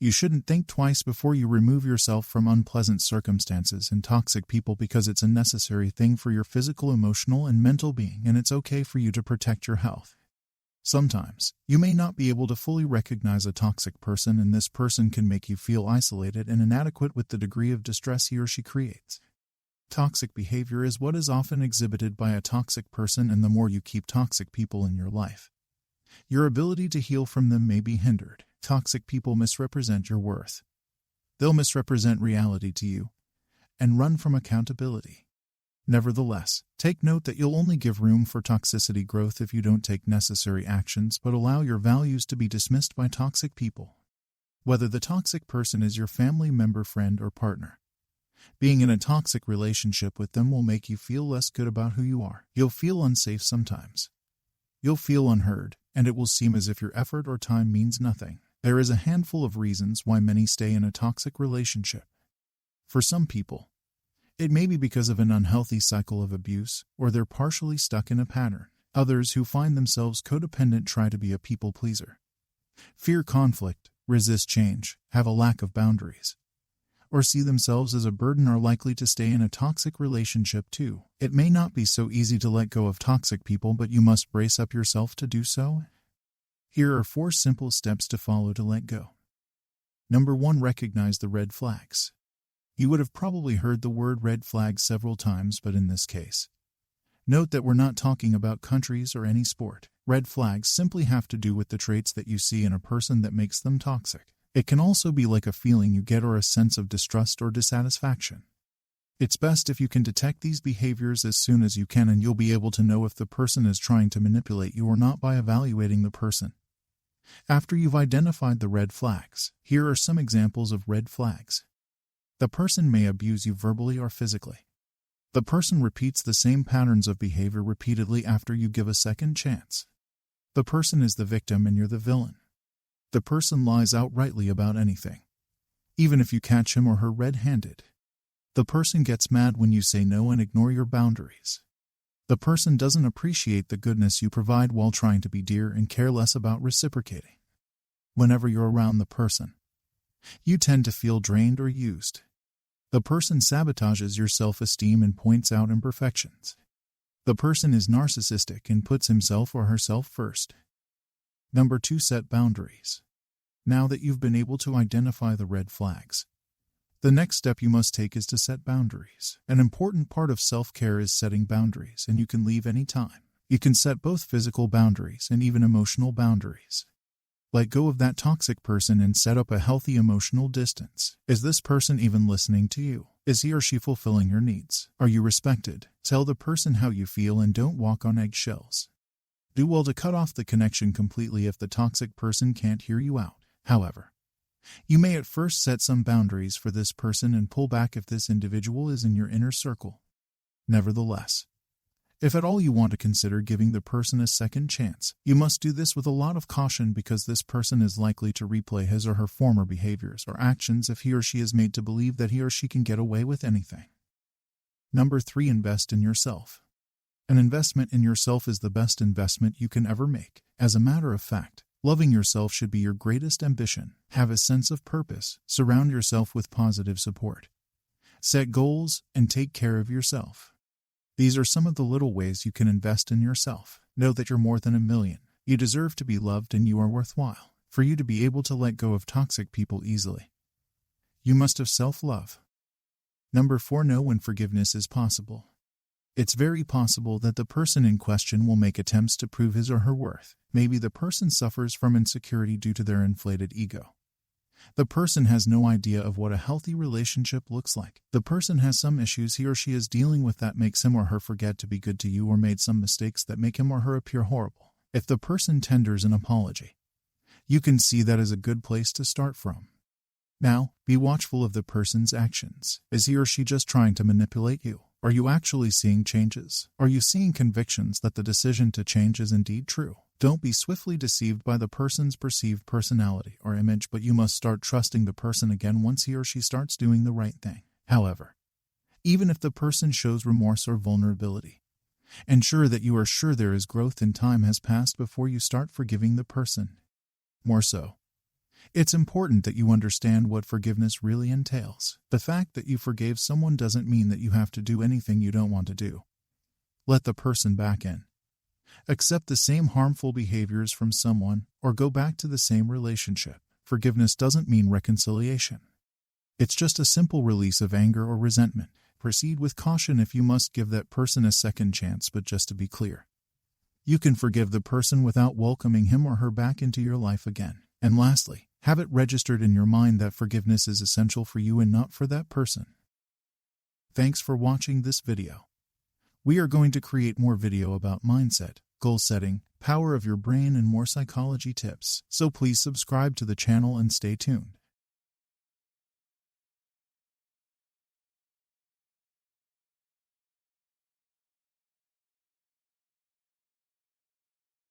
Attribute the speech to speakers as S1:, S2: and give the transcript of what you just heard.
S1: You shouldn't think twice before you remove yourself from unpleasant circumstances and toxic people because it's a necessary thing for your physical, emotional, and mental being, and it's okay for you to protect your health. Sometimes, you may not be able to fully recognize a toxic person, and this person can make you feel isolated and inadequate with the degree of distress he or she creates. Toxic behavior is what is often exhibited by a toxic person, and the more you keep toxic people in your life, your ability to heal from them may be hindered. Toxic people misrepresent your worth. They'll misrepresent reality to you and run from accountability. Nevertheless, take note that you'll only give room for toxicity growth if you don't take necessary actions but allow your values to be dismissed by toxic people. Whether the toxic person is your family member, friend, or partner, being in a toxic relationship with them will make you feel less good about who you are. You'll feel unsafe sometimes. You'll feel unheard, and it will seem as if your effort or time means nothing. There is a handful of reasons why many stay in a toxic relationship. For some people, it may be because of an unhealthy cycle of abuse, or they're partially stuck in a pattern. Others who find themselves codependent try to be a people pleaser, fear conflict, resist change, have a lack of boundaries, or see themselves as a burden are likely to stay in a toxic relationship too. It may not be so easy to let go of toxic people, but you must brace up yourself to do so. Here are 4 simple steps to follow to let go. Number 1. Recognize the red flags. You would have probably heard the word red flag several times, but in this case, note that we're not talking about countries or any sport. Red flags simply have to do with the traits that you see in a person that makes them toxic. It can also be like a feeling you get or a sense of distrust or dissatisfaction. It's best if you can detect these behaviors as soon as you can, and you'll be able to know if the person is trying to manipulate you or not by evaluating the person. After you've identified the red flags, here are some examples of red flags. The person may abuse you verbally or physically. The person repeats the same patterns of behavior repeatedly after you give a second chance. The person is the victim and you're the villain. The person lies outrightly about anything, even if you catch him or her red-handed. The person gets mad when you say no and ignore your boundaries. The person doesn't appreciate the goodness you provide while trying to be dear and care less about reciprocating. Whenever you're around the person, you tend to feel drained or used. The person sabotages your self-esteem and points out imperfections. The person is narcissistic and puts himself or herself first. Number 2. Set boundaries. Now that you've been able to identify the red flags, the next step you must take is to set boundaries. An important part of self-care is setting boundaries, and you can leave any time. You can set both physical boundaries and even emotional boundaries. Let go of that toxic person and set up a healthy emotional distance. Is this person even listening to you? Is he or she fulfilling your needs? Are you respected? Tell the person how you feel and don't walk on eggshells. Do well to cut off the connection completely if the toxic person can't hear you out. However, you may at first set some boundaries for this person and pull back if this individual is in your inner circle. Nevertheless, if at all you want to consider giving the person a second chance, you must do this with a lot of caution because this person is likely to replay his or her former behaviors or actions if he or she is made to believe that he or she can get away with anything. Number 3. Invest in yourself. An investment in yourself is the best investment you can ever make. As a matter of fact, loving yourself should be your greatest ambition. Have a sense of purpose, surround yourself with positive support, set goals, and take care of yourself. These are some of the little ways you can invest in yourself. Know that you're more than a million. You deserve to be loved and you are worthwhile. For you to be able to let go of toxic people easily, you must have self-love. Number 4. Know when forgiveness is possible. It's very possible that the person in question will make attempts to prove his or her worth. Maybe the person suffers from insecurity due to their inflated ego. The person has no idea of what a healthy relationship looks like. The person has some issues he or she is dealing with that makes him or her forget to be good to you or made some mistakes that make him or her appear horrible. If the person tenders an apology, you can see that as a good place to start from. Now, be watchful of the person's actions. Is he or she just trying to manipulate you? Are you actually seeing changes? Are you seeing convictions that the decision to change is indeed true? Don't be swiftly deceived by the person's perceived personality or image, but you must start trusting the person again once he or she starts doing the right thing. However, even if the person shows remorse or vulnerability, ensure that you are sure there is growth and time has passed before you start forgiving the person. More so, It's important that you understand what forgiveness really entails. The fact that you forgave someone doesn't mean that you have to do anything you don't want to do. Let the person back in. Accept the same harmful behaviors from someone, or go back to the same relationship. Forgiveness doesn't mean reconciliation. It's just a simple release of anger or resentment. Proceed with caution if you must give that person a second chance, but just to be clear, you can forgive the person without welcoming him or her back into your life again. And lastly, have it registered in your mind that forgiveness is essential for you and not for that person. Thanks for watching this video. We are going to create more video about mindset, goal setting, power of your brain, and more psychology tips, so please subscribe to the channel and stay tuned.